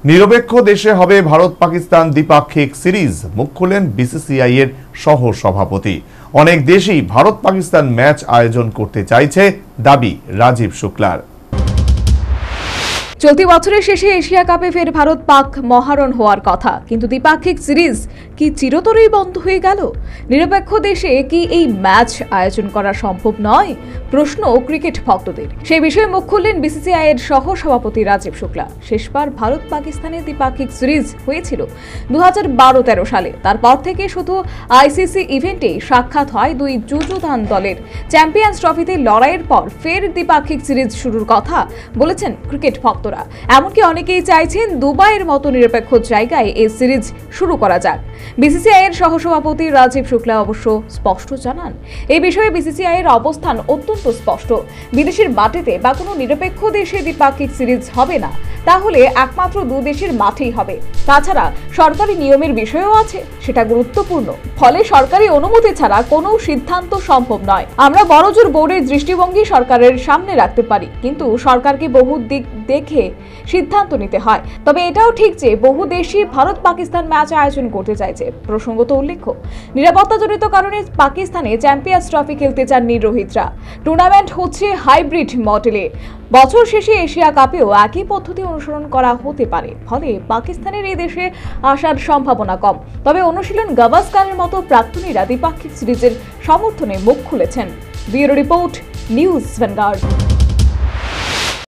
নিরপেক্ষ দেশে হবে ভারত পাকিস্তান দ্বিপাক্ষিক সিরিজ, মুখ খুললেন বিসিসিআই এর সহ সভাপতি। অনেক দেশই ভারত পাকিস্তান ম্যাচ আয়োজন করতে চাইছে, দাবি রাজীব শুক্লার। চলতি বছরের শেষে এশিয়া কাপে ফের ভারত পাক মহারণ হওয়ার কথা, কিন্তু দ্বিপাক্ষিক সিরিজ কি চিরতরেই বন্ধ হয়ে গেল? নিরপেক্ষ দেশে কি এই ম্যাচ আয়োজন করা সম্ভব নয়? প্রশ্ন ক্রিকেট ভক্তদের। সেই বিষয়ে মুখ খুললেন বিসিসিআই এর সহ সভাপতি রাজীব শুক্লা। শেষবার ভারত পাকিস্তানের দ্বিপাক্ষিক সিরিজ হয়েছিল 2012-13 সালে। তারপর থেকে শুধু আইসিসি ইভেন্টে সাক্ষাৎ হয় দুই যুযুধান দলের। চ্যাম্পিয়ন্স ট্রফিতে লড়াইয়ের পর ফের দ্বিপাক্ষিক সিরিজ শুরুর কথা বলেছেন ক্রিকেট ভক্তরা। এমনকি অনেকেই চাইছেন দুবাইয়ের মতো নিরপেক্ষ জায়গায় এই সিরিজ শুরু করা যাক। বিসিসিআই এর সহসভাপতি রাজীব শুক্লা অবশ্য স্পষ্ট জানান, এই বিষয়ে বিসিসিআই এর অবস্থান অত্যন্ত স্পষ্ট। বিদেশের মাটিতে বা কোনো নিরপেক্ষ দেশে দ্বিপাক্ষিক সিরিজ হবে না, তাহলে একমাত্র দু দেশের মাঠেই হবে। তাছাড়া সরকারি নিয়মের বিষয়ও আছে, সেটা গুরুত্বপূর্ণ। ফলে সরকারি অনুমতি ছাড়া কোনো সিদ্ধান্ত সম্ভব নয়। আমরা বড়জোর বোর্ডের দৃষ্টিভঙ্গি সরকারের সামনে রাখতে পারি, কিন্তু সরকারকে বহু দিক দেখে সিদ্ধান্ত নিতে হয়। তবে এটাও ঠিক যে বহু দেশই ভারত পাকিস্তান ম্যাচ আয়োজন করতে চাইছে। প্রসঙ্গত উল্লেখ্য, নিরাপত্তাজনিত কারণে পাকিস্তানে চ্যাম্পিয়ন্স ট্রফি খেলতে চাননি রোহিতরা। টুর্নামেন্ট হচ্ছে হাইব্রিড মডেলে। বছর শেষে এশিয়া কাপেও একই পদ্ধতি অনুসরণ করা হতে পারে, ফলে পাকিস্তানের এই দেশে আসার সম্ভাবনা কম। তবে অনুশীলন গাভাস্কারের মতো প্রাক্তনীরা দ্বিপাক্ষিক সিরিজের সমর্থনে মুখ খুলেছেন। Bureau report, news vanguard.